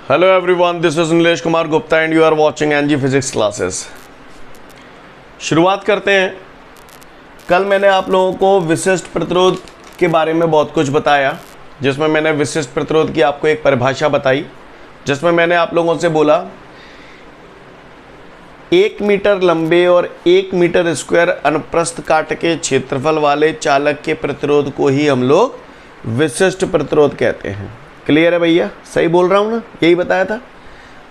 Hello everyone, this is Nilesh Kumar Gupta and you are watching NG physics classes. शुरुआत करते हैं। कल मैंने आप लोगों को विशिष्ट प्रतिरोध के बारे में बहुत कुछ बताया, जिसमें मैंने विशिष्ट प्रतिरोध की आपको एक परिभाषा बताई, जिसमें मैंने आप लोगों से बोला 1 मीटर लंबे और 1 मीटर स्क्वायर अनुप्रस्थ काट के क्षेत्रफल वाले चालक के प्रतिरोध को ही हम लोग विशिष्ट प्रतिरोध कहते हैं। क्लियर है भैया? सही बोल रहा हूँ ना? यही बताया था।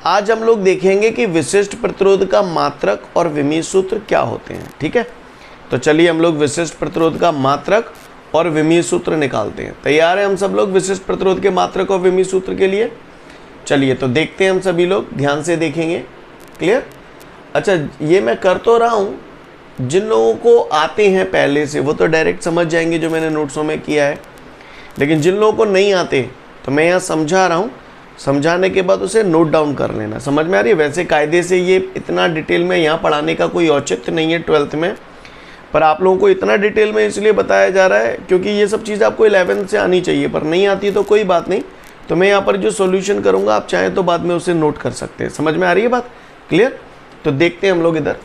आज हम लोग देखेंगे कि विशिष्ट प्रतिरोध का मात्रक और विमीय सूत्र क्या होते हैं। ठीक है, तो चलिए हम लोग विशिष्ट प्रतिरोध का मात्रक और विमीय सूत्र निकालते हैं। तैयार है हम सब लोग विशिष्ट प्रतिरोध के मात्रक और विमीय सूत्र के लिए? चलिए तो देखते हैं, हम सभी लोग ध्यान से देखेंगे। क्लियर? अच्छा, ये मैं कर तो रहा हूँ, जिन लोगों को आते हैं पहले से वो तो डायरेक्ट समझ जाएंगे जो मैंने नोट्सों में किया है, लेकिन जिन लोगों को नहीं आते तो मैं यहाँ समझा रहा हूँ, समझाने के बाद उसे नोट डाउन कर लेना। समझ में आ रही है? वैसे कायदे से ये इतना डिटेल में यहाँ पढ़ाने का कोई औचित्य नहीं है 12th में, पर आप लोगों को इतना डिटेल में इसलिए बताया जा रहा है क्योंकि ये सब चीज़ आपको 11th से आनी चाहिए, पर नहीं आती तो कोई बात नहीं। तो मैं यहाँ पर जो सोल्यूशन करूँगा आप चाहें तो बाद में उसे नोट कर सकते हैं। समझ में आ रही है बात? क्लियर? तो देखते हैं हम लोग इधर।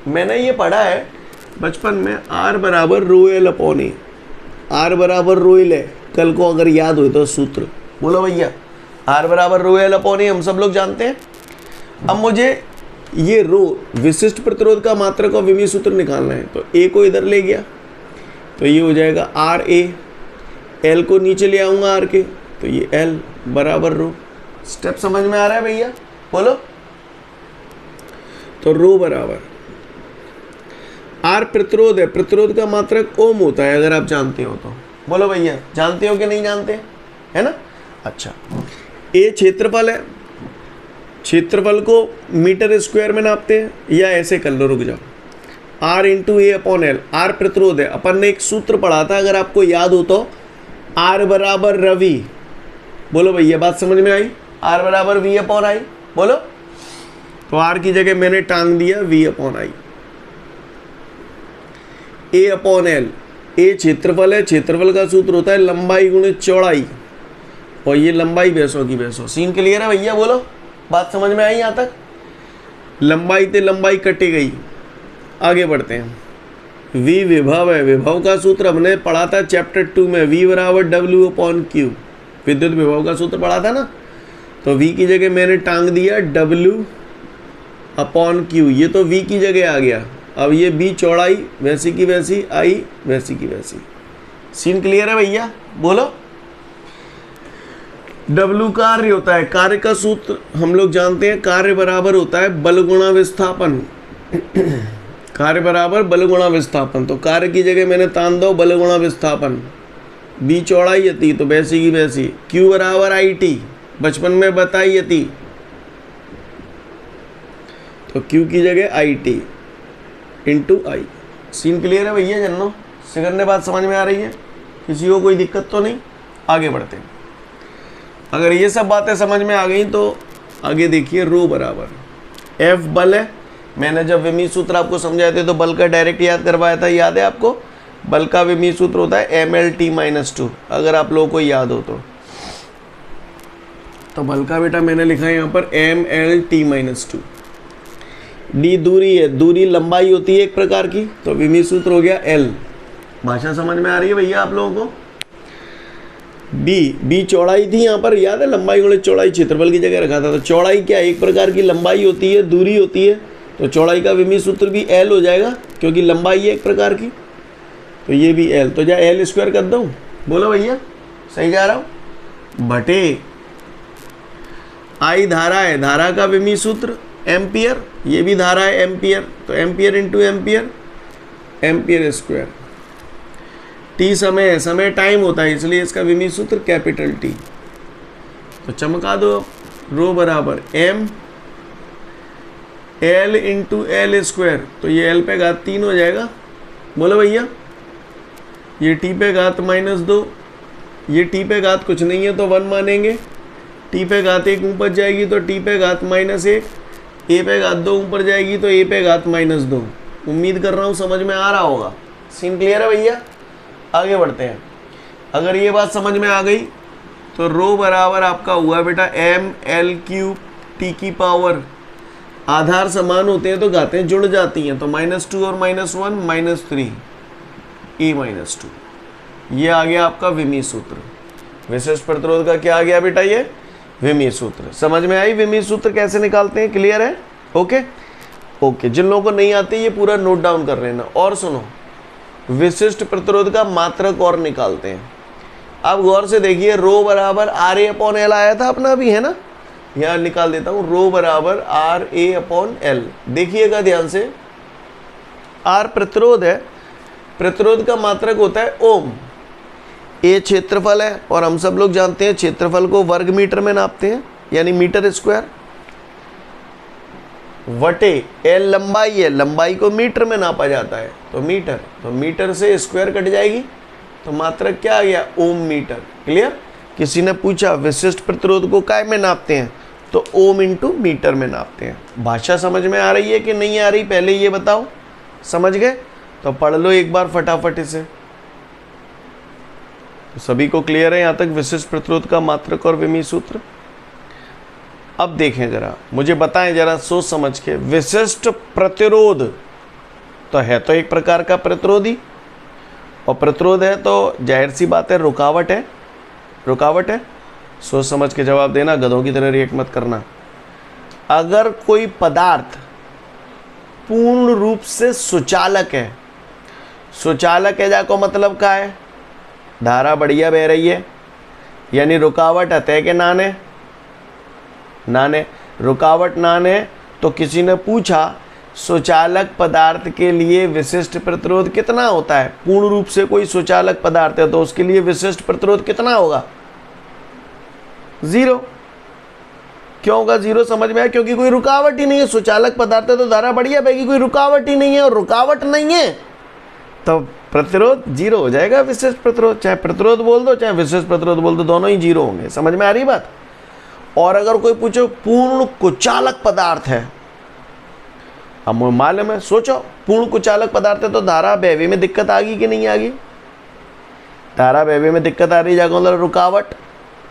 मैंने ये पढ़ा है बचपन में, R बराबर रो एल अपॉन ए। R बराबर रो एल है, कल को अगर याद हो तो सूत्र बोलो भैया। R बराबर रो एल अपॉन ए हम सब लोग जानते हैं। अब मुझे ये रो विशिष्ट प्रतिरोध का मात्रक और विमीय सूत्र निकालना है, तो A को इधर ले गया तो ये हो जाएगा आर ए, एल को नीचे ले आऊँगा आर के, तो ये एल बराबर रो। स्टेप समझ में आ रहा है भैया? बोलो। तो रो बराबर आर प्रतिरोध है, प्रतिरोध का मात्रक ओम होता है, अगर आप जानते हो तो बोलो भैया। जानते हो कि नहीं जानते? है ना? अच्छा, ए क्षेत्रफल है, क्षेत्रफल को मीटर स्क्वायर में नापते हैं, या ऐसे कर लो, रुक जाओ, R into A upon L. R प्रतिरोध है, अपन ने एक सूत्र पढ़ा था अगर आपको याद हो तो, आर बराबर रवि। बोलो भैया, बात समझ में आई? आर बराबर वी अपॉन आई। बोलो। तो आर की जगह मैंने टांग दिया V upon I. A upon L, A क्षेत्रफल है, क्षेत्रफल का सूत्र होता है लंबाई गुणित चौड़ाई, और ये लंबाई भैंसों की भैंसों। सीन क्लियर है भैया? बोलो, बात समझ में आई यहाँ तक? लंबाई ते लंबाई कटी गई। आगे बढ़ते हैं। वी विभव है, विभव का सूत्र हमने पढ़ा था चैप्टर 2 में, वी बराबर डब्ल्यू अपॉन क्यू। विद्युत विभव का सूत्र पढ़ा था ना, तो वी की जगह मैंने टांग दिया डब्ल्यू अपॉन क्यू। ये तो वी की जगह आ गया। अब ये बी चौड़ाई वैसी की वैसी, आई वैसी की वैसी। सीन क्लियर है भैया? बोलो। W कार्य होता है, कार्य का सूत्र हम लोग जानते हैं, कार्य बराबर होता है बल गुणा विस्थापन। कार्य बराबर बल गुणा विस्थापन, तो कार्य की जगह मैंने तान दो बल गुणा विस्थापन। बी चौड़ाई थी तो वैसी की वैसी। Q बराबर आई टी, बचपन में बताई थी, तो Q की जगह I T into I. Scene clear है भैया? जन्नो सिगरने बात समझ में आ रही है? किसी को कोई दिक्कत तो नहीं? आगे बढ़ते हैं। अगर ये सब बातें समझ में आ गई तो आगे देखिए। रो बराबर एफ बल है। मैंने जब विमीय सूत्र आपको समझाए थे तो बल का डायरेक्ट याद करवाया था, याद है आपको? बल का विमीय सूत्र होता है एम एल टी माइनस 2, अगर आप लोगों को याद हो तो बल का बेटा मैंने लिखा है यहाँ पर M L T minus 2। D दूरी है, दूरी लंबाई होती है एक प्रकार की, तो विमीय सूत्र हो गया एल। भाषा समझ में आ रही है भैया आप लोगों को? बी चौड़ाई थी यहाँ पर, याद है? लंबाई गुणित चौड़ाई क्षेत्रफल की जगह रखा था, तो चौड़ाई क्या एक प्रकार की लंबाई होती है, दूरी होती है, तो चौड़ाई का विमीय सूत्र भी एल हो जाएगा क्योंकि लंबाई है एक प्रकार की, तो ये भी एल। तो जा एल स्क्वायर कर दूँ? बोलो भैया, सही जा रहा हूँ? बटे आई धारा है, धारा का विमीय सूत्र एम्पियर, ये भी धारा है एम्पियर, तो ampere into ampere, ampere square. T समय है, समय टाइम होता है, इसलिए इसका विमीय सूत्र कैपिटल टी। तो चमका दो। रो बराबर M L into L square, तो ये एल पे घात 3 हो जाएगा। बोलो भैया। ये टी पे घात -2, ये टी पे घात कुछ नहीं है तो 1 मानेंगे, टी पे घात 1 ऊपर जाएगी तो टी पे घात -1, ए पे घात 2 ऊपर जाएगी तो ए पे घात -2। उम्मीद कर रहा हूँ समझ में आ रहा होगा। सीन क्लियर है भैया? आगे बढ़ते हैं। अगर ये बात समझ में आ गई तो रो बराबर आपका हुआ बेटा ml³ t की पावर, आधार समान होते हैं तो घातें जुड़ जाती हैं, तो -2 और -1 -3 e -2। ये आ गया आपका विमी सूत्र। विशिष्ट प्रतिरोध का क्या आ गया बेटा? ये विमी सूत्र। समझ में आई विमी सूत्र कैसे निकालते हैं? क्लियर है? Okay okay. जिन लोगों को नहीं आती ये पूरा नोट डाउन कर लेना। और सुनो, विशिष्ट प्रतिरोध का मात्रक और निकालते हैं। अब गौर से देखिए, रो बराबर RA/L आया था अपना भी, है ना? यहाँ निकाल देता हूँ, रो बराबर RA/L। देखिएगा ध्यान से, R प्रतिरोध है, प्रतिरोध का मात्रक होता है ओम। A क्षेत्रफल है और हम सब लोग जानते हैं क्षेत्रफल को वर्ग मीटर में नापते हैं, यानी मीटर स्क्वायर, वटे L लंबाई है, लंबाई को मीटर में नापा जाता है तो मीटर, तो मीटर से स्क्वायर कट जाएगी तो मात्रक क्या आ गया? ओम मीटर। क्लियर? किसी ने पूछा विशिष्ट प्रतिरोध को काय में नापते हैं, तो ओम इंटू मीटर में नापते हैं। भाषा समझ में आ रही है कि नहीं आ रही, पहले ये बताओ। समझ गए? तो पढ़ लो एक बार फटाफट इसे। तो सभी को क्लियर है यहाँ तक विशिष्ट प्रतिरोध का मात्रक और विमी सूत्र? अब देखें जरा, मुझे बताएं जरा सोच समझ के, विशिष्ट प्रतिरोध तो है तो एक प्रकार का प्रतिरोधी, और प्रतिरोध है तो जाहिर सी बात है रुकावट है, रुकावट है। सोच समझ के जवाब देना, गधों की तरह रिएक्ट मत करना। अगर कोई पदार्थ पूर्ण रूप से सुचालक है, सुचालक है जाको मतलब क्या है? धारा बढ़िया बह रही है, यानी रुकावट है कि नाने नाने, रुकावट नाने। तो किसी ने पूछा सुचालक पदार्थ के लिए विशिष्ट प्रतिरोध कितना होता है? पूर्ण रूप से कोई सुचालक पदार्थ है तो उसके लिए विशिष्ट प्रतिरोध कितना होगा? 0। क्यों होगा 0? समझ में आया? क्योंकि कोई रुकावट ही नहीं है, सुचालक पदार्थ है तो धारा बढ़िया बहेगी, कोई रुकावट ही नहीं है, और रुकावट नहीं है तो प्रतिरोध 0 हो जाएगा। विशिष्ट प्रतिरोध, चाहे प्रतिरोध बोल दो चाहे विशिष्ट प्रतिरोध बोल दो, दोनों ही 0 होंगे। समझ में आ रही बात? और अगर कोई पूछो पूर्ण कुचालक पदार्थ है, अब मालूम है, सोचो पूर्ण कुचालक पदार्थ है तो धारा बहवे में दिक्कत आ गई कि नहीं आ गई? धारा बहवे में दिक्कत आ रही है, रुकावट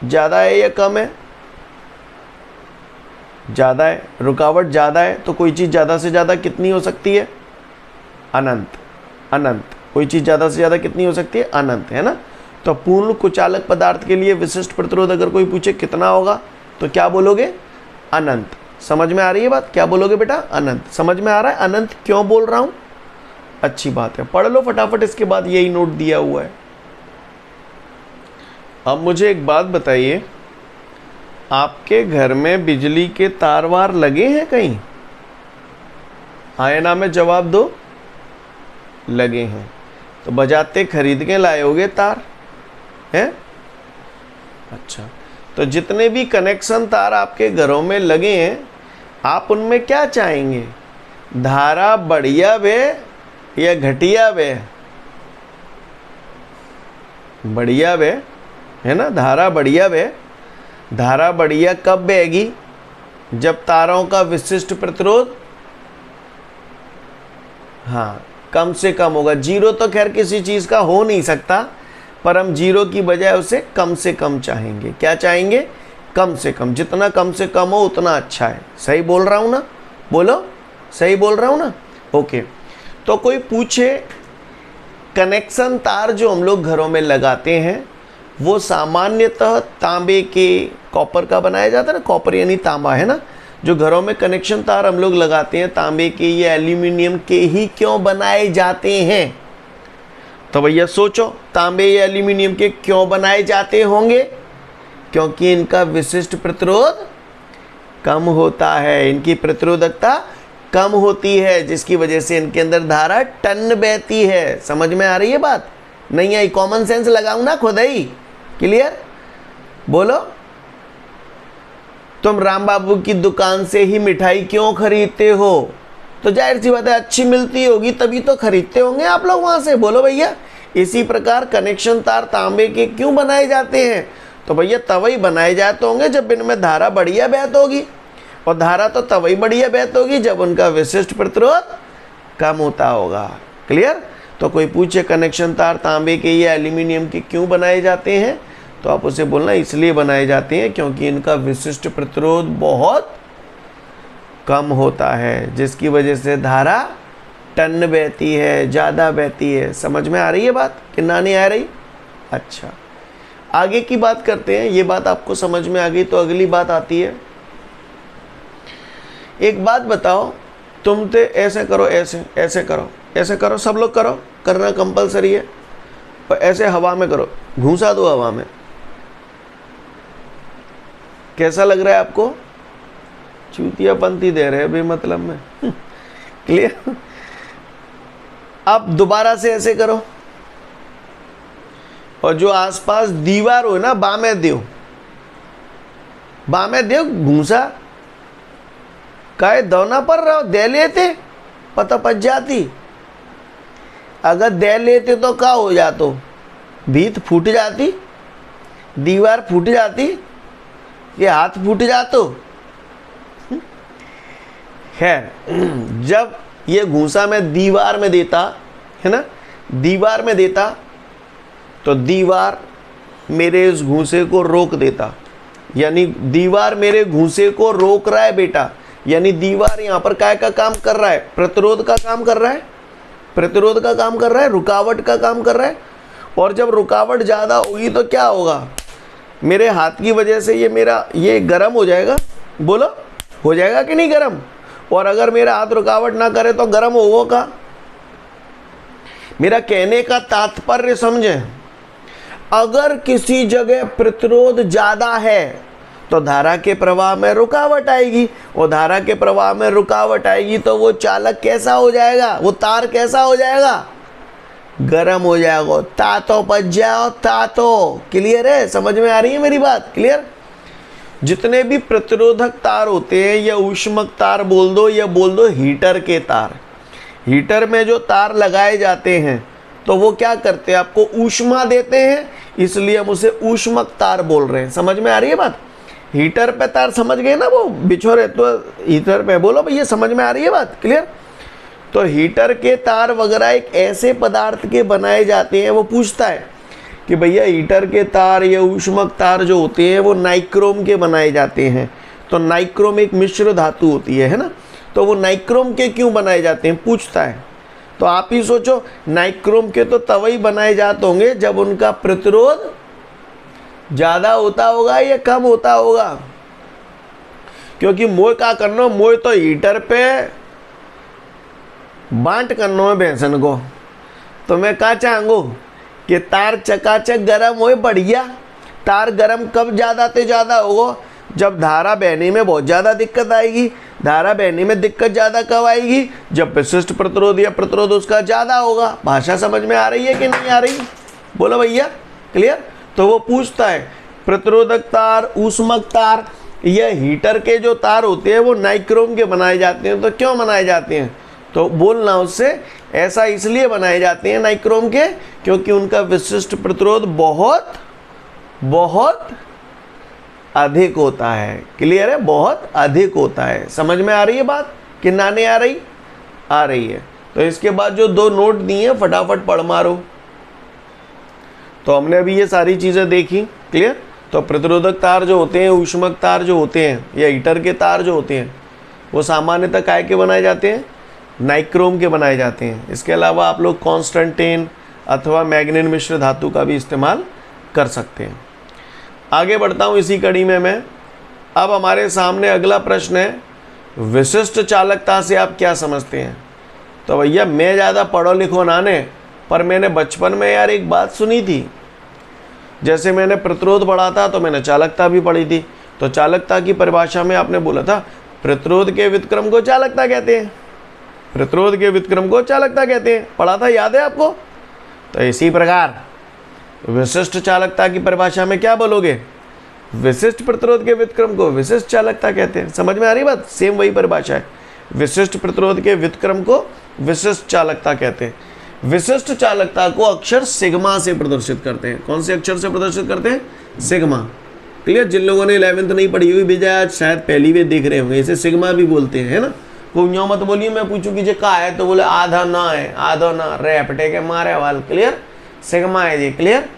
ज़्यादा है या कम है? ज़्यादा है। रुकावट ज़्यादा है तो कोई चीज़ ज़्यादा से ज़्यादा कितनी हो सकती है? अनंत। अनंत। कोई चीज़ ज़्यादा से ज़्यादा कितनी हो सकती है? अनंत, है ना? तो पूर्ण कुचालक पदार्थ के लिए विशिष्ट प्रतिरोध अगर कोई पूछे कितना होगा तो क्या बोलोगे? अनंत। समझ में आ रही है बात? क्या बोलोगे बेटा? अनंत। समझ में आ रहा है अनंत क्यों बोल रहा हूँ? अच्छी बात है, पढ़ लो फटाफट, इसके बाद यही नोट दिया हुआ है। अब मुझे एक बात बताइए, आपके घर में बिजली के तार वार लगे हैं कहीं? आए ना में जवाब दो। लगे हैं तो बजाते खरीद के लाए होगे तार, हैं? अच्छा, तो जितने भी कनेक्शन तार आपके घरों में लगे हैं, आप उनमें क्या चाहेंगे? धारा बढ़िया बे या घटिया बे? बढ़िया बे, है ना? धारा बढ़िया बे। धारा बढ़िया कब बहेगी? जब तारों का विशिष्ट प्रतिरोध हाँ कम से कम होगा। 0 तो खैर किसी चीज़ का हो नहीं सकता, पर हम 0 की बजाय उसे कम से कम चाहेंगे। क्या चाहेंगे? कम से कम। जितना कम से कम हो उतना अच्छा है। सही बोल रहा हूँ ना? बोलो, सही बोल रहा हूँ ना? ओके। तो कोई पूछे कनेक्शन तार जो हम लोग घरों में लगाते हैं वो सामान्यतः तांबे के, कॉपर का बनाया जाता है ना, कॉपर यानी तांबा, है ना? जो घरों में कनेक्शन तार हम लोग लगाते हैं तांबे के या एल्यूमिनियम के ही क्यों बनाए जाते हैं? तो भैया सोचो, तांबे या एल्यूमिनियम के क्यों बनाए जाते होंगे? क्योंकि इनका विशिष्ट प्रतिरोध कम होता है, इनकी प्रतिरोधकता कम होती है, जिसकी वजह से इनके अंदर धारा टन बहती है। समझ में आ रही है बात? नहीं आई? कॉमन सेंस लगाऊं ना खुद ही? क्लियर? बोलो। तुम राम बाबू की दुकान से ही मिठाई क्यों खरीदते हो? तो जाहिर सी बात है अच्छी मिलती होगी तभी तो खरीदते होंगे आप लोग वहां से। बोलो भैया। इसी प्रकार कनेक्शन तार तांबे के क्यों बनाए जाते हैं? तो भैया तवई बनाए जाते होंगे जब इनमें धारा बढ़िया बहत होगी, और धारा तो तवई बढ़िया बहत होगी जब उनका विशिष्ट प्रतिरोध कम होता होगा। क्लियर? तो कोई पूछे कनेक्शन तार तांबे के या एल्यूमिनियम के क्यों बनाए जाते हैं, तो आप उसे बोलना इसलिए बनाए जाते हैं क्योंकि इनका विशिष्ट प्रतिरोध बहुत कम होता है, जिसकी वजह से धारा टन बहती है, ज़्यादा बहती है। समझ में आ रही है बात कि ना नहीं आ रही? अच्छा, आगे की बात करते हैं। ये बात आपको समझ में आ गई तो अगली बात आती है। एक बात बताओ, तुम तो ऐसे करो, ऐसे करो, ऐसे करो, सब लोग करो, करना कंपलसरी है। और ऐसे हवा में करो, घूंसा दो हवा में। कैसा लग रहा है आपको? चूतियापंती दे रहे हैं बेमतलब में। क्लियर? अब दोबारा से ऐसे करो, और जो आसपास दीवार हो ना बामे दो, बामे दो घूसा। काहे दौना पर रहो, दे लेते पता पच जाती। अगर दे लेते तो क्या हो जातो? भीत फूट जाती, दीवार फूट जाती, ये हाथ फूट जातो। खैर, जब ये घूसा मैं दीवार में देता है ना, दीवार में देता तो दीवार मेरे इस घूसे को रोक देता। यानी दीवार मेरे घूसे को रोक रहा है बेटा। यानी दीवार यहाँ पर काय का काम कर रहा है? प्रतिरोध का काम कर रहा है, प्रतिरोध का काम कर रहा है, रुकावट का काम कर रहा है। और जब रुकावट ज़्यादा होगी तो क्या होगा? मेरे हाथ की वजह से ये मेरा ये गर्म हो जाएगा। बोलो, हो जाएगा कि नहीं गर्म? और अगर मेरा हाथ रुकावट ना करे तो गर्म होगा का? मेरा कहने का तात्पर्य समझें, अगर किसी जगह प्रतिरोध ज़्यादा है तो धारा के प्रवाह में रुकावट आएगी, और धारा के प्रवाह में रुकावट आएगी तो वो चालक कैसा हो जाएगा? वो तार कैसा हो जाएगा? गर्म हो जाएगा। तातो बच जाओ, तातो। क्लियर है? समझ में आ रही है मेरी बात? क्लियर? जितने भी प्रतिरोधक तार होते हैं, या ऊष्मक तार बोल दो, या बोल दो हीटर के तार, हीटर में जो तार लगाए जाते हैं तो वो क्या करते हैं? आपको ऊष्मा देते हैं, इसलिए हम उसे ऊष्मक तार बोल रहे हैं। समझ में आ रही है बात? हीटर पे तार समझ गए ना, वो बिछोरे तो हीटर पे। बोलो भैया, समझ में आ रही है बात? क्लियर? तो हीटर के तार वगैरह एक ऐसे पदार्थ के बनाए जाते हैं। वो पूछता है कि भैया हीटर के तार या ऊष्मक तार जो होते हैं वो नाइक्रोम के बनाए जाते हैं। तो नाइक्रोम एक मिश्र धातु होती है ना, तो वो नाइक्रोम के क्यों बनाए जाते हैं पूछता है। तो आप ही सोचो, नाइक्रोम के तो तभी बनाए जाते होंगे जब उनका प्रतिरोध ज़्यादा होता होगा या कम होता होगा। क्योंकि मोय का करना, मोय तो हीटर पे बांट करना है भैंसन को। तो मैं क्या चाहूँगू कि तार चकाचक गरम हो, बढ़िया। तार गरम कब ज़्यादा से ज़्यादा होगा? जब धारा बहने में बहुत ज़्यादा दिक्कत आएगी। धारा बहने में दिक्कत ज़्यादा कब आएगी? जब विशिष्ट प्रतिरोध या प्रतिरोध उसका ज़्यादा होगा। भाषा समझ में आ रही है कि नहीं आ रही? बोलो भैया, क्लियर? तो वो पूछता है प्रतिरोधक तार, ऊष्मक तार, या हीटर के जो तार होते हैं वो नाइक्रोम के बनाए जाते हैं। तो क्यों बनाए जाते हैं? तो बोलना उससे, ऐसा इसलिए बनाए जाते हैं नाइक्रोम के क्योंकि उनका विशिष्ट प्रतिरोध बहुत बहुत अधिक होता है। क्लियर है? बहुत अधिक होता है। समझ में आ रही है बात कि ना नहीं आ रही? आ रही है। तो इसके बाद जो दो नोट दिए हैं फटाफट पढ़ मारो। तो हमने अभी ये सारी चीज़ें देखी। क्लियर? तो प्रतिरोधक तार जो होते हैं, ऊष्मक तार जो होते हैं, या हीटर के तार जो होते हैं, वो सामान्यतः काय के बनाए जाते हैं? नाइक्रोम के बनाए जाते हैं। इसके अलावा आप लोग कॉन्स्टेंटेन अथवा मैग्नीन मिश्र धातु का भी इस्तेमाल कर सकते हैं। आगे बढ़ता हूँ इसी कड़ी में मैं। अब हमारे सामने अगला प्रश्न है, विशिष्ट चालकता से आप क्या समझते हैं? तो भैया मैं ज़्यादा पढ़ो लिखो ना ने, पर मैंने बचपन में यार एक बात सुनी थी। जैसे मैंने प्रतिरोध पढ़ा था तो मैंने चालकता भी पढ़ी थी। तो चालकता की परिभाषा में आपने बोला था प्रतिरोध के व्युत्क्रम को चालकता कहते हैं। प्रतिरोध के व्युत्क्रम को चालकता कहते हैं। पढ़ा था, याद है आपको? तो इसी प्रकार विशिष्ट चालकता की परिभाषा में क्या बोलोगे? विशिष्ट प्रतिरोध के व्युत्क्रम को विशिष्ट चालकता कहते हैं। समझ में आ रही बात? सेम वही परिभाषा है। विशिष्ट प्रतिरोध के व्युत्क्रम को विशिष्ट चालकता कहते हैं। विशिष्ट चालकता को अक्षर सिग्मा से प्रदर्शित करते हैं। कौन से अक्षर से प्रदर्शित करते हैं? सिग्मा। क्लियर? जिन लोगों ने 11th नहीं पढ़ी हुई भेजा आज शायद पहली वे देख रहे होंगे। इसे सिग्मा भी बोलते हैं, है ना? कोई यूँ मत बोलिए, मैं पूछूं कि जे का है तो बोले आधा ना है, आधा ना, रेपटे के मारे वाल। क्लियर? सिग्मा है जी। क्लियर?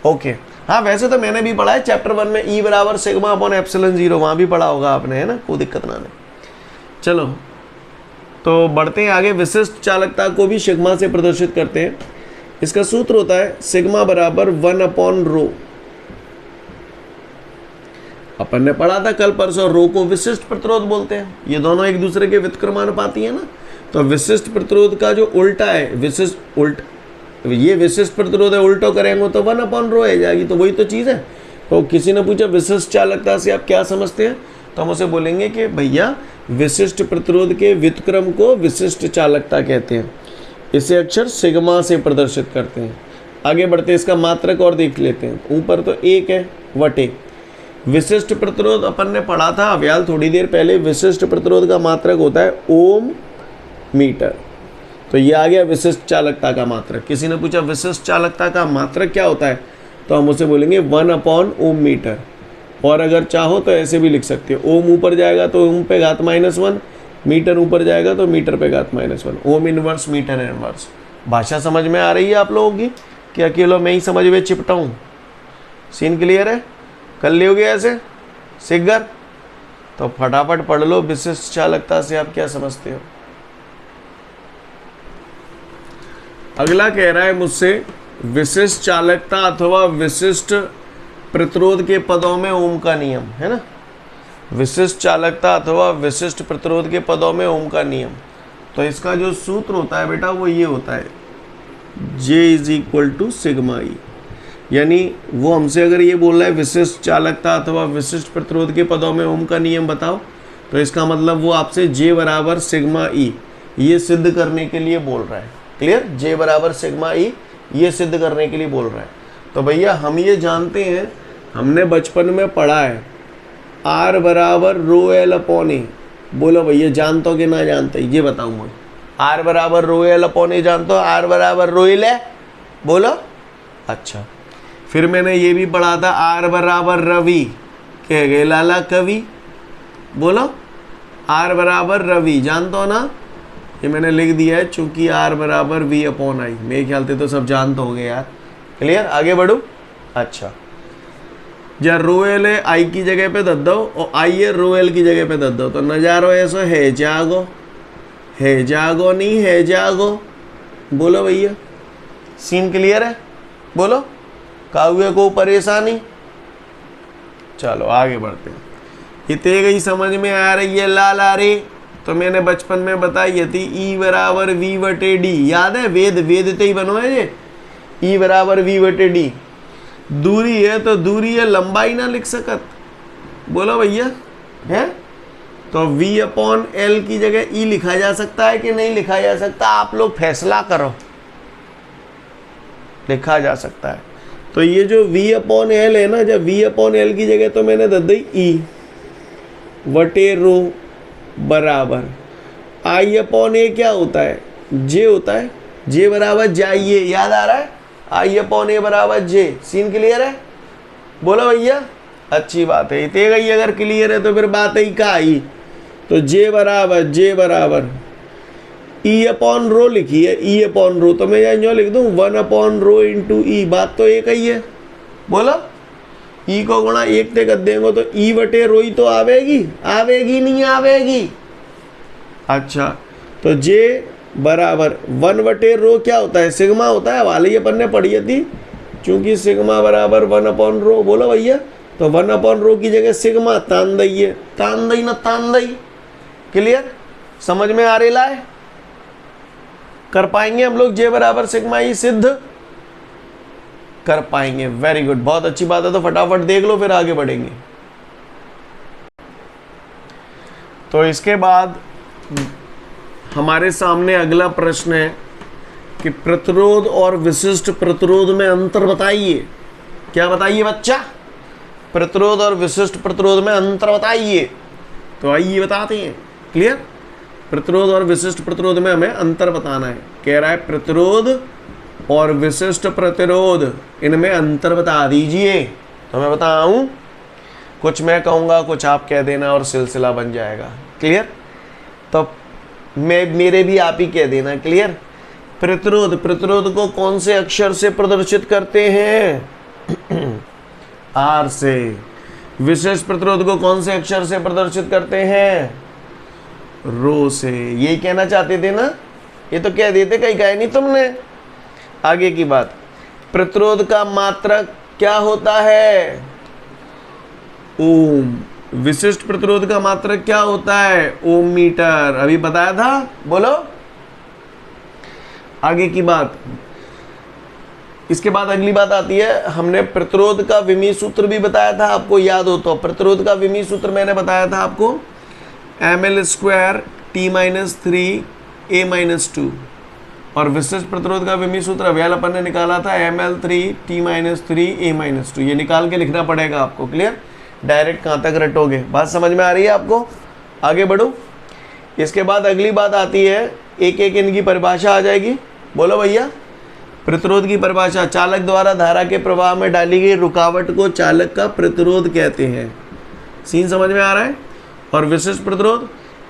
ओके। हाँ वैसे तो मैंने भी पढ़ा है चैप्टर 1 में, E बराबर सिग्मा अपॉन एप्सिलॉन 0, वहाँ भी पढ़ा होगा आपने, है ना, कोई दिक्कत ना नहीं। चलो तो बढ़ते हैं आगे। विशिष्ट चालकता को भी सिग्मा से प्रदर्शित करते हैं। इसका सूत्र होता है सिग्मा बराबर 1 अपॉन रो। अपन ने पढ़ा था कल परसों, रो को विशिष्ट प्रतिरोध बोलते हैं। ये दोनों एक दूसरे के व्युत्क्रमानुपाती है ना। तो विशिष्ट प्रतिरोध का जो उल्टा है, ये विशिष्ट प्रतिरोध है, उल्टो करेंगे तो 1 अपॉन रो आ जाएगी। तो वही तो चीज़ है। तो किसी ने पूछा विशिष्ट चालकता से आप क्या समझते हैं, तो हम उसे बोलेंगे कि भैया विशिष्ट प्रतिरोध के व्युत्क्रम को विशिष्ट चालकता कहते हैं। इसे अक्षर सिग्मा से प्रदर्शित करते हैं। आगे बढ़ते इसका मात्रक और देख लेते हैं। ऊपर तो 1 है वटे विशिष्ट प्रतिरोध अपन ने पढ़ा था अव्याल थोड़ी देर पहले। विशिष्ट प्रतिरोध का मात्रक होता है ओम मीटर। तो ये आ गया विशिष्ट चालकता का मात्रक। किसी ने पूछा विशिष्ट चालकता का मात्रक क्या होता है, तो हम उसे बोलेंगे 1 अपॉन ओम मीटर। और अगर चाहो तो ऐसे भी लिख सकते हो, ओम ऊपर जाएगा तो ओम पे घात -1, मीटर ऊपर जाएगा तो मीटर पे घात -1। Ohm inverse metre inverse. भाषा समझ में आ रही है आप लोगों की कि अकेला मैं ही समझ में चिपटा हूँ? सीन क्लियर है? कर लियोगे ऐसे सिगर? तो फटाफट पढ़ लो विशिष्ट चालकता से आप क्या समझते हो। अगला कह रहा है मुझसे विशिष्ट चालकता अथवा विशिष्ट प्रतिरोध के पदों में ओम का नियम, है ना। विशिष्ट चालकता अथवा विशिष्ट प्रतिरोध के पदों में ओम का नियम। तो इसका जो सूत्र होता है बेटा वो ये होता है J = सिग्मा ई। यानी वो हमसे अगर ये बोल रहा है विशिष्ट चालकता अथवा विशिष्ट प्रतिरोध के पदों में ओम का नियम बताओ, तो इसका मतलब वो आपसे J बराबर सिग्मा ई ये सिद्ध करने के लिए बोल रहा है। क्लियर? J बराबर सिग्मा ई ये सिद्ध करने के लिए बोल रहा है। तो भैया हम ये जानते हैं, हमने बचपन में पढ़ा है R बराबर रो एल अपॉन ए। बोलो भैया जानते हो कि ना जानते, ये बताऊँ मैं। R बराबर रो एल अपॉन ए जानते हो? R बराबर रो एल है, बोलो। अच्छा, फिर मैंने ये भी पढ़ा था R बराबर रवि, कह गए लाला कवि, बोलो। R बराबर रवि जानते हो ना, ये मैंने लिख दिया है चूंकि R बराबर V अपॉन आई। मेरे ख्याल से तो सब जानते होंगे यार। क्लियर? आगे बढ़ो। अच्छा, जब रो एल है आई की जगह पे दे दो और आई है रो एल की जगह पे दे दो, तो नजारो ऐसा है जागो, है जागो नहीं है जागो, बोलो भैया। सीन क्लियर है? बोलो। काहुए को परेशानी? चलो आगे बढ़ते हैं। इतने गई समझ में आ रही है लाल आ रही? तो मैंने बचपन में बताई थी E बराबर V/D, याद है? वेद ते ही बनो है ये। E बराबर V/D। दूरी है तो दूरी है, लंबाई ना लिख सकत, बोलो भैया, है? तो V अपॉन L की जगह E लिखा जा सकता है कि नहीं लिखा जा सकता? आप लोग फैसला करो। लिखा जा सकता है। तो ये जो V अपॉन L है ना, जब V अपॉन L की जगह तो मैंने दे दी E/रो बराबर I अपॉन A क्या होता है? J होता है। J बराबर जाइए, याद आ रहा है? I अपॉन A बराबर J। सीन क्लियर है? बोलो भैया। अच्छी बात है। इतने गई अगर क्लियर है तो फिर बात ही का आई। तो J बराबर E अपॉन रो लिखी है, E अपॉन रो, तो मैं यहाँ जो लिख दूँ 1 अपॉन रो इंटू E। बात तो एक ही है, बोलो। E को गुणा 1 से कर देंगे तो E/रो ही तो आवेगी, आवेगी नहीं आवेगी? अच्छा, तो J बराबर 1/रो क्या होता है? सिग्मा होता है। वाले अपन ने पढ़ी थी, चूंकि सिग्मा बराबर 1 अपॉन रो, बोलो भैया। तो 1 अपॉन रो की जगह सिग्मा तान दई है, तान दई ना तान दई। क्लियर? समझ में आ रही है? कर पाएंगे हम लोग J बराबर सिग्मा ई सिद्ध कर पाएंगे। वेरी गुड, बहुत अच्छी बात है। तो फटाफट देख लो फिर आगे बढ़ेंगे। तो इसके बाद हमारे सामने अगला प्रश्न है कि प्रतिरोध और विशिष्ट प्रतिरोध में अंतर बताइए। क्या बताइए बच्चा? प्रतिरोध और विशिष्ट प्रतिरोध में अंतर बताइए। तो आइए बताते हैं। क्लियर? प्रतिरोध और विशिष्ट प्रतिरोध में हमें अंतर बताना है। कह रहा है प्रतिरोध और विशिष्ट प्रतिरोध, इनमें अंतर बता दीजिए। तो मैं बताऊं, कुछ मैं कहूँगा कुछ आप कह देना और सिलसिला बन जाएगा। क्लियर? तो मेरे भी आप ही कह देना। क्लियर? प्रतिरोध को कौन से अक्षर से प्रदर्शित करते हैं? R से। विशिष्ट प्रतिरोध को कौन से अक्षर से प्रदर्शित करते हैं? रो से। यही कहना चाहते थे ना, ये तो कह देते, कहीं कहा नहीं तुमने। आगे की बात, प्रतिरोध का मात्रक क्या होता है? ओम। विशिष्ट प्रतिरोध का मात्रक क्या होता है? ओम मीटर। अभी बताया था, बोलो। आगे की बात, इसके बाद अगली बात आती है, हमने प्रतिरोध का विमीय सूत्र भी बताया था, आपको याद हो तो। प्रतिरोध का विमीय सूत्र मैंने बताया था आपको, ml² T-3 A-2। और विशिष्ट प्रतिरोध का विमीय सूत्र अभियाल अपन ने निकाला था, ml3 T-3 A-2। ये निकाल के लिखना पड़ेगा आपको। क्लियर? डायरेक्ट कहाँ तक रटोगे? बात समझ में आ रही है आपको? आगे बढ़ो। इसके बाद अगली बात आती है, एक एक इनकी परिभाषा आ जाएगी। बोलो भैया। प्रतिरोध की परिभाषा, चालक द्वारा धारा के प्रवाह में डाली गई रुकावट को चालक का प्रतिरोध कहते हैं। सीन समझ में आ रहा है? और विशिष्ट प्रतिरोध,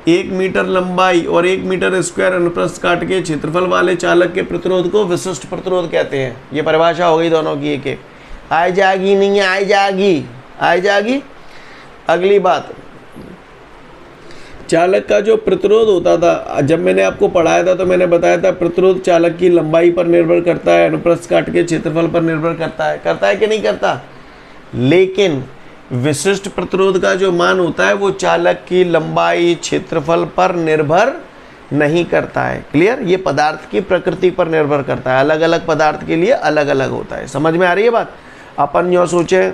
1 मीटर लंबाई और 1 मीटर स्क्वायर अनुप्रस्थ काट के क्षेत्रफल वाले चालक के प्रतिरोध को विशिष्ट प्रतिरोध कहते हैं। ये परिभाषा हो गई दोनों की, एक एक। आई जाएगी नहीं आई जाएगी? आई जाएगी। अगली बात, चालक का जो प्रतिरोध होता था, जब मैंने आपको पढ़ाया था तो मैंने बताया था प्रतिरोध चालक की लंबाई पर निर्भर करता है, अनुप्रस्थ काट के क्षेत्रफल पर निर्भर करता है। करता है कि नहीं करता? लेकिन विशिष्ट प्रतिरोध का जो मान होता है वो चालक की लंबाई क्षेत्रफल पर निर्भर नहीं करता है। क्लियर? ये पदार्थ की प्रकृति पर निर्भर करता है, अलग अलग पदार्थ के लिए अलग अलग होता है। समझ में आ रही है बात? अपन यो सोचे,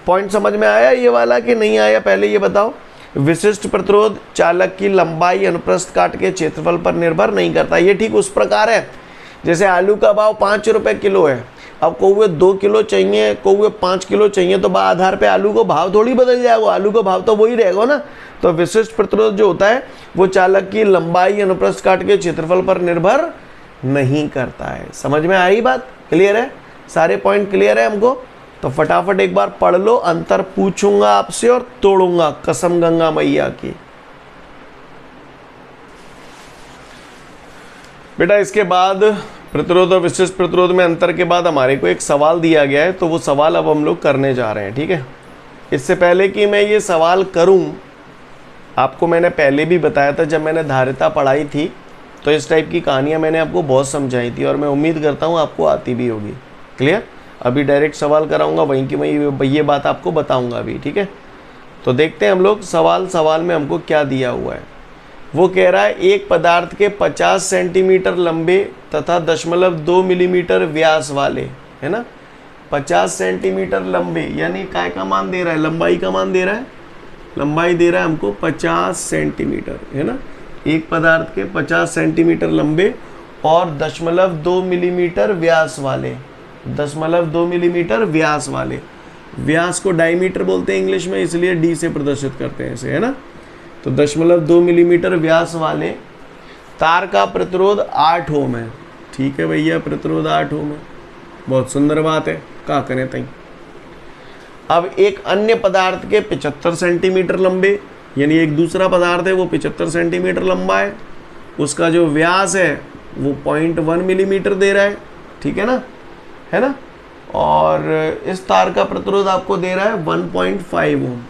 पॉइंट समझ में आया ये वाला कि नहीं आया? पहले ये बताओ। विशिष्ट प्रतिरोध चालक की लंबाई अनुप्रस्थ काट के क्षेत्रफल पर निर्भर नहीं करता। ये ठीक उस प्रकार है जैसे आलू का भाव 5 रुपए किलो है। अब कौवे 2 किलो चाहिए, कौवे 5 किलो चाहिए, तो आधार पे आलू को भाव थोड़ी बदल जाएगा, आलू का भाव तो वही रहेगा ना। तो विशिष्ट प्रतिरोध जो होता है वो चालक की लंबाई अनुप्रस्थ काट के क्षेत्रफल पर निर्भर नहीं करता है। समझ में आ रही बात? क्लियर है? सारे पॉइंट क्लियर है हमको? तो फटाफट एक बार पढ़ लो, अंतर पूछूंगा आपसे और तोड़ूंगा, कसम गंगा मैया की। बेटा इसके बाद प्रतिरोध और विशिष्ट प्रतिरोध में अंतर के बाद हमारे को एक सवाल दिया गया है, तो वो सवाल अब हम लोग करने जा रहे हैं। ठीक है? इससे पहले कि मैं ये सवाल करूं, आपको मैंने पहले भी बताया था, जब मैंने धारिता पढ़ाई थी तो इस टाइप की कहानियां मैंने आपको बहुत समझाई थी, और मैं उम्मीद करता हूं आपको आती भी होगी। क्लियर? अभी डायरेक्ट सवाल कराऊंगा वहीं की वहीं ये बात आपको बताऊंगा अभी। ठीक है? तो देखते हैं हम लोग सवाल में हमको क्या दिया हुआ है। वो कह रहा है एक पदार्थ के 50 सेंटीमीटर लंबे तथा 0.2 मिलीमीटर व्यास वाले, है ना, 50 सेंटीमीटर लंबे, यानी काय का मान दे रहा है? लंबाई का मान दे रहा है। लंबाई दे रहा है हमको 50 सेंटीमीटर, है ना। एक पदार्थ के 50 सेंटीमीटर लंबे और 0.2 मिलीमीटर व्यास वाले, 0.2 मिलीमीटर व्यास वाले। व्यास को डायमीटर बोलते हैं इंग्लिश में, इसलिए डी से प्रदर्शित करते हैं इसे, है ना। तो 0.2 मिलीमीटर व्यास वाले तार का प्रतिरोध 8 ओम है। ठीक है भैया, प्रतिरोध 8 ओम है, बहुत सुंदर बात है, क्या करें तई। अब एक अन्य पदार्थ के 75 सेंटीमीटर लंबे, यानी एक दूसरा पदार्थ है वो 75 सेंटीमीटर लंबा है, उसका जो व्यास है वो 0.1 मिलीमीटर दे रहा है। ठीक है ना, है ना। और इस तार का प्रतिरोध आपको दे रहा है 1.5 ओम,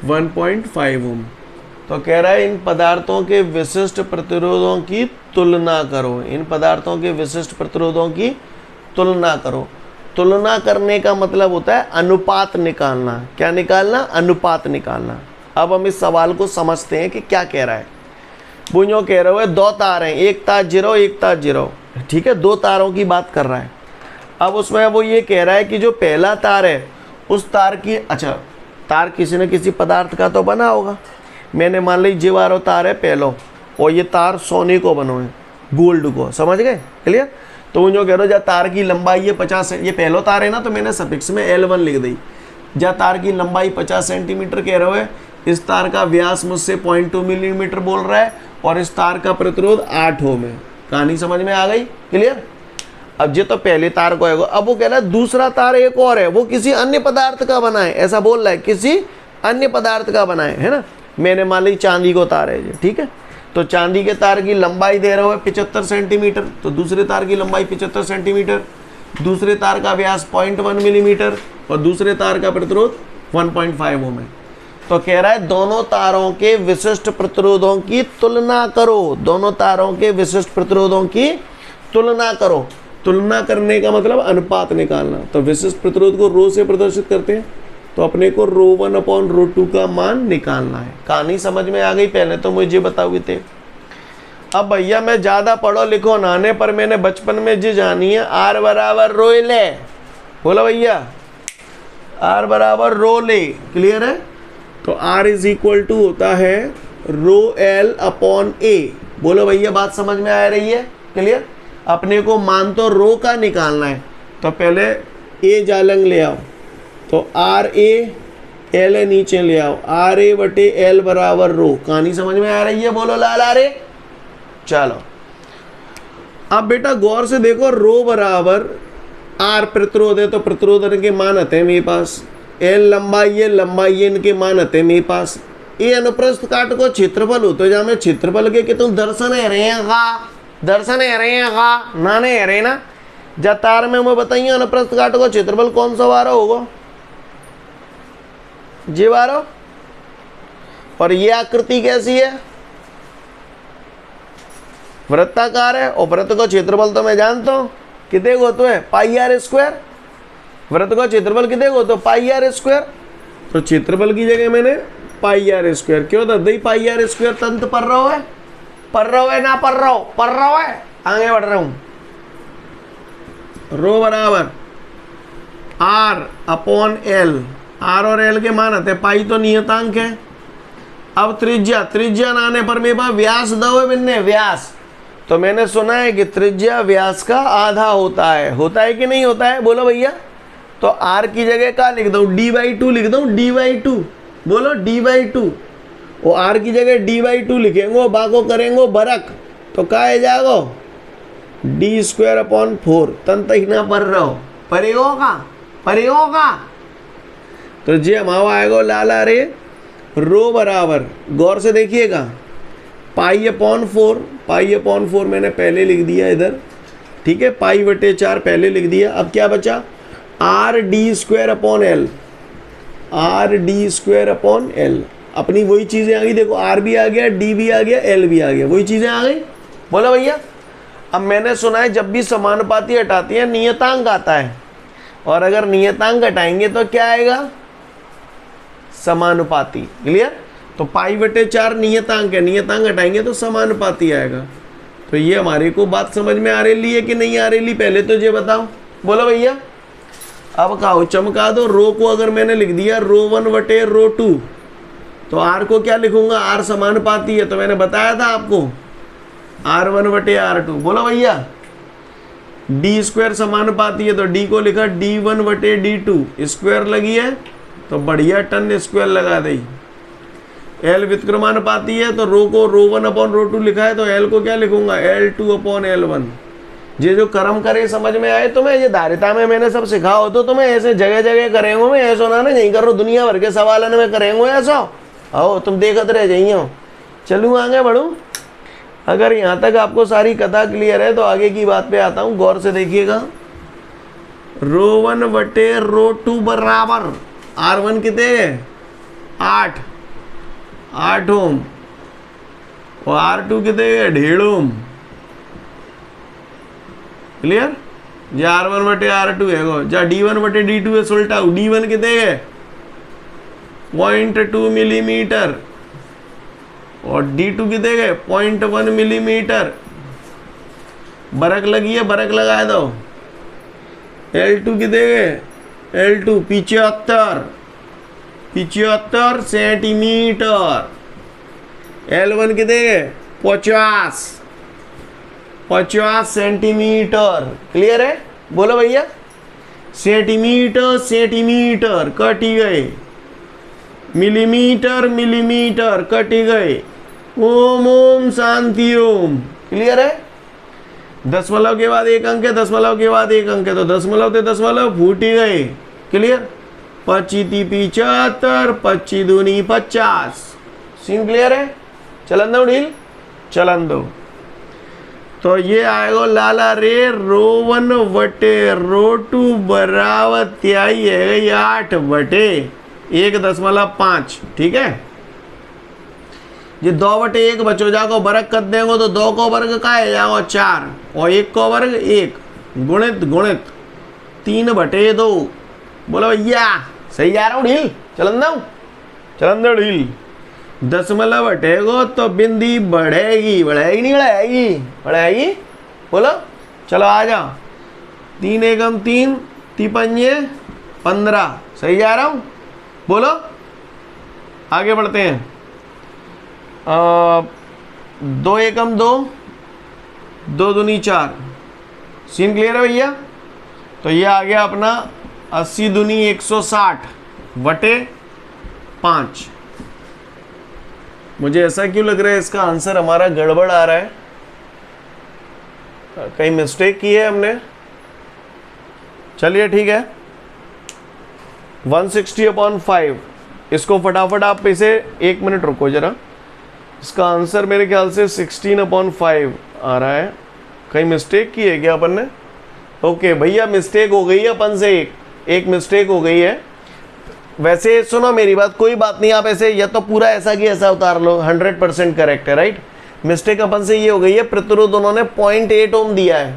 1.5 ओम। तो कह रहा है इन पदार्थों के विशिष्ट प्रतिरोधों की तुलना करो, इन पदार्थों के विशिष्ट प्रतिरोधों की तुलना करो। तुलना करने का मतलब होता है अनुपात निकालना। क्या निकालना? अनुपात निकालना। अब हम इस सवाल को समझते हैं कि क्या कह रहा है। वो यूँ कह रहे हो दो तार हैं, एक तार 0 एक तार 0, ठीक है, दो तारों की बात कर रहा है। अब उसमें वो ये कह रहा है कि जो पहला तार है उस तार की, अच्छा तार किसी न किसी पदार्थ का तो बना होगा। मैंने मान ली जीवारो तार है पहलो, और ये तार सोने को बनो है, गोल्ड को, समझ गए? क्लियर। तो वो जो कह रहे हो, जब तार की लंबाई ये 50, ये पहलो तार है ना, तो मैंने सफिक्स में L1 लिख दी। जब तार की लंबाई 50 सेंटीमीटर कह रहे हो, इस तार का व्यास मुझसे 0.2 मिलीमीटर बोल रहा है, और इस तार का प्रतिरोध 8 ओम है। कहानी समझ में आ गई? क्लियर। अब ये तो पहले तार को है, अब वो कह रहा है दूसरा तार एक और है, वो किसी अन्य पदार्थ का बना है, ऐसा बोल रहा है, किसी अन्य पदार्थ का बना है ना। मैंने मान ली चांदी को तार है, ठीक है। तो चांदी के तार की लंबाई दे रहा है 75 सेंटीमीटर, तो दूसरे तार की लंबाई 75 सेंटीमीटर। दूसरे तार का व्यास 0.1 मिलीमीटर और दूसरे तार का प्रतिरोध 1.5 ओम है। तो कह रहा है दोनों तारों के विशिष्ट प्रतिरोधों की तुलना करो, दोनों तारों के विशिष्ट प्रतिरोधों की तुलना करो। तुलना करने का मतलब अनुपात निकालना। तो विशिष्ट प्रतिरोध को रो से प्रदर्शित करते हैं, तो अपने को ρ1/ρ2 का मान निकालना है। कहानी समझ में आ गई? पहले तो मुझे बताओगे थे। अब भैया मैं ज़्यादा पढ़ो लिखो नाने पर मैंने बचपन में जी जानी है R बराबर रो ले। बोलो भैया R बराबर रो ले। क्लियर है? तो R इज इक्वल टू होता है ρL/A। बोलो भैया बात समझ में आ रही है? क्लियर? अपने को मान तो रो का निकालना है, तो पहले A जालंग ले आओ, तो RA L नीचे ले आओ, RA/L बराबर रो। कहानी समझ में आ रही है? बोलो लाला रे। चलो अब बेटा गौर से देखो, रो बराबर R प्रतिरोध है, तो प्रतिरोध के मान आते हैं मेरे पास, L लंबाई है इनके मान आते हैं मेरे पास। ये अनुप्रस्थ काट को क्षेत्रफल होते जा मैं क्षेत्रफल के तुम दर्शन है रहे हैं का दर्शन है रहे हैं का नाने है रहे ना जा तार में मैं बताइए अनुप्रस्थ काट को क्षेत्रफल कौन सा वारा होगा? जी वारो। और ये आकृति कैसी है? वृत्ताकार है, और वृत्त का क्षेत्रफल तो मैं जानता हूं कितने को तो है πr²। वृत्त का क्षेत्रफल कितने को तो πr²। तो क्षेत्रफल की जगह मैंने πr²। क्यों था दही πr² तंत्र पढ़ रहा है ना पढ़ रहा है आगे बढ़ रहा हूं। रो बराबर R/L। R और L के मान आते हैं, पाई तो नियतांक है। अब त्रिज्या नाने पर मेरे पास व्यास दो है बिन्ने व्यास। तो मैंने सुना है कि त्रिज्या व्यास का आधा होता है कि नहीं होता है? बोलो भैया। तो R की जगह क्या लिख दूं? D/2 लिख दूं, D/2। बोलो D/2। वो R की जगह D/2 लिखेंगे, बाको करेंगे बरक, तो क्या है जागो D²/4। तंत ही ना पढ़ रहा हो परेगा। तो जी हमारा आएगा लाला रे रो बराबर, गौर से देखिएगा, π/4 मैंने पहले लिख दिया इधर, ठीक है, π/4 पहले लिख दिया। अब क्या बचा? RD²/L। RD²/L अपनी वही चीज़ें आ गई। देखो R भी आ गया, D भी आ गया, L भी आ गया, वही चीज़ें आ गई। बोला भैया। अब मैंने सुना है जब भी समानुपाती हटाती है नियतांक आता है, और अगर नियतांक हटाएंगे तो क्या आएगा? समानुपाती। क्लियर? तो π/4 नियतांक है, नियतांक हटाएंगे तो समानुपाती आएगा। तो ये हमारे को बात समझ में आ रही है कि नहीं आ रही? पहले तो ये बताओ। बोलो भैया। अब कहो चमका दो। रो को अगर मैंने लिख दिया ρ1/ρ2, तो R को क्या लिखूंगा? R समानुपाती है, तो मैंने बताया था आपको R1/R2। बोलो भैया। D² समानुपाती है, तो D को लिखा D1/D2। स्क्वायर लगी है तो बढ़िया टन स्क्वायर लगा दी। L व्युत्क्रमानुपाती है, तो रो को ρ1/ρ2 लिखा है, तो L को क्या लिखूंगा? L2/L1। ये जो कर्म करे समझ में आए तुम्हें? ये धारिता में मैंने सब सिखा हो, तो तुम्हें ऐसे जगह जगह करेंगे। मैं ऐसा ना नहीं कर रहा, दुनिया भर के सवाल में करेंगे ऐसा। आओ तुम देखते रह जाइए। चलूँ आगे बढ़ूँ? अगर यहाँ तक आपको सारी कथा क्लियर है तो आगे की बात पे आता हूँ। गौर से देखिएगा। ρ1/ρ2 बराबर R1 कितने है? 8 ओम, और R2 कितने है? 1.5 ओम। क्लियर? जो R1/R2 है, जो D1/D2 है सुलटाऊ। D1 कितने है? 0.2 मिलीमीटर, और D2 कितने है? 0.1 मिलीमीटर। बरक लगी है, बरक लगा दो। L2 कितने है? L2 75 centimetre. L1 कितने है? 50 सेंटीमीटर। क्लियर है? बोलो भैया। सेंटीमीटर कटी गए, मिलीमीटर कटी गए। ओम शांति ओम। क्लियर है? दशमलव के बाद एक अंक है, दशमलव के बाद एक अंक है, तो दशमलव थे दशमलव फूट ही गए। क्लियर? 25×75, 25×2 50। सीन क्लियर है? चलन दो ढील, चलन दो। तो ये आएगा लाला रे रो 1 बटे रो 2 बराबर त्याई है 8 बटे 1.5। ठीक है, ये 2 बटे 1 बचो जाको वर्ग कर देंगे तो 2 को वर्ग का है जाओ 4 और 1 को वर्ग 1 गुणित गुणित 3 बटे 2। बोलो भैया सही जा रहा हूँ ढील? चलन दो ढील। दशमलव हटेगो तो बिंदी बढ़ेगी, बढ़ेगी नहीं बढ़ेगी? बढ़ेगी। बोलो चलो आ जाओ। 3 एकम 3 तिपंजे 15। सही जा रहा हूँ? बोलो आगे बढ़ते हैं। 2 एकम 2 2 दूनी 4। सीन क्लियर है भैया? तो ये आ गया अपना 80 दूनी 160 बटे 5। मुझे ऐसा क्यों लग रहा है इसका आंसर हमारा गड़बड़ आ रहा है, कहीं मिस्टेक की है हमने। चलिए ठीक है, 160/5 इसको फटाफट आप इसे 1 मिनट रुको जरा। इसका आंसर मेरे ख्याल से 16/5 आ रहा है। कहीं मिस्टेक की है क्या अपन ने? ओके भैया मिस्टेक हो गई है अपन से, एक मिस्टेक हो गई है। वैसे सुनो मेरी बात, कोई बात नहीं, आप ऐसे या तो पूरा ऐसा की ऐसा उतार लो, 100% करेक्ट है। राइट, मिस्टेक अपन से ये हो गई है, प्रतिरोध उन्होंने 0.8 ओम दिया है,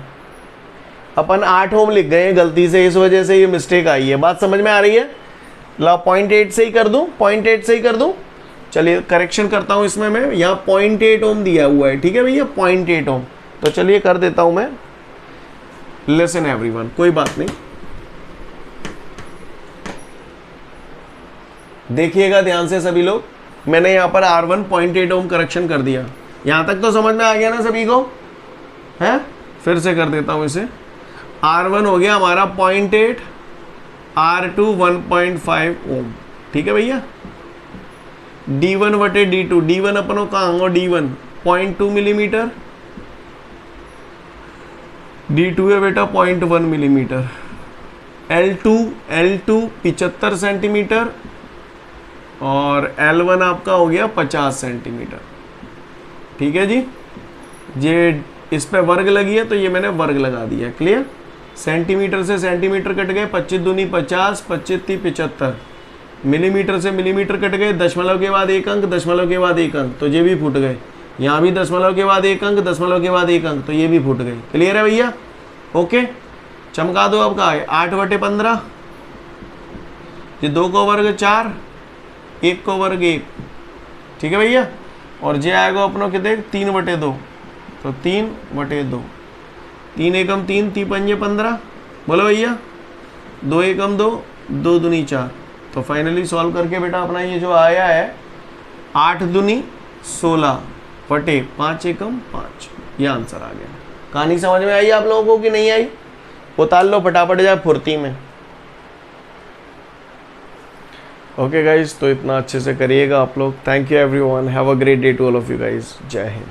अपन 8 ओम लिख गए हैं गलती से, इस वजह से ये मिस्टेक आई है। बात समझ में आ रही है? ला 0.8 से ही कर दूं, 0.8 से ही कर दूं। चलिए करेक्शन करता हूं इसमें मैं, यहाँ 0.8 ओम दिया हुआ है। ठीक है भैया, 0.8 ओम। तो चलिए कर देता हूं मैं। लिसन एवरीवन, कोई बात नहीं, देखिएगा ध्यान से सभी लोग। मैंने यहाँ पर R1 0.8 ओम करेक्शन कर दिया। यहाँ तक तो समझ में आ गया ना सभी को? है, फिर से कर देता हूँ इसे। R1 हो गया हमारा 0.8, R2 1.5 ओम। ठीक है भैया। D1 बटे D2, D1 अपन को कहाँ होगा? D1 0.2 मिलीमीटर, D2 है बेटा 0.1 मिलीमीटर। L2 75 सेंटीमीटर और L1 आपका हो गया 50 सेंटीमीटर। ठीक है जी, ये इस पे वर्ग लगी है तो ये मैंने वर्ग लगा दिया। क्लियर? सेंटीमीटर से सेंटीमीटर कट गए, 25 दूनी 50, 25 × 75। मिलीमीटर से मिलीमीटर कट गए, दशमलव के बाद 1 अंक, दशमलव के बाद 1 अंक, तो ये भी फूट गए। यहाँ भी दशमलव के बाद 1 अंक, दशमलव के बाद 1 अंक, तो ये भी फूट गए। क्लियर है भैया? ओके, चमका दो। अब का है 8 बटे 15, ये 2 को वर्ग 4, 1 को वर्ग 1। ठीक है भैया। और जे आएगा अपनों के देख 3 बटे 2, तो 3 बटे 2। 3 एकम 3 3 15। बोलो भैया 2 एकम 2 2 दूनी 4। तो फाइनली सॉल्व करके बेटा अपना ये जो आया है 8 दूनी 16 बटे 5 एकम 5, ये आंसर आ गया। कहानी समझ में आई आप लोगों को कि नहीं आई? उतार लो फटाफट जाए फुर्ती में। ओके गाइज, तो इतना अच्छे से करिएगा आप लोग। Thank you everyone, have a great day to all of you guys. जय हिंद।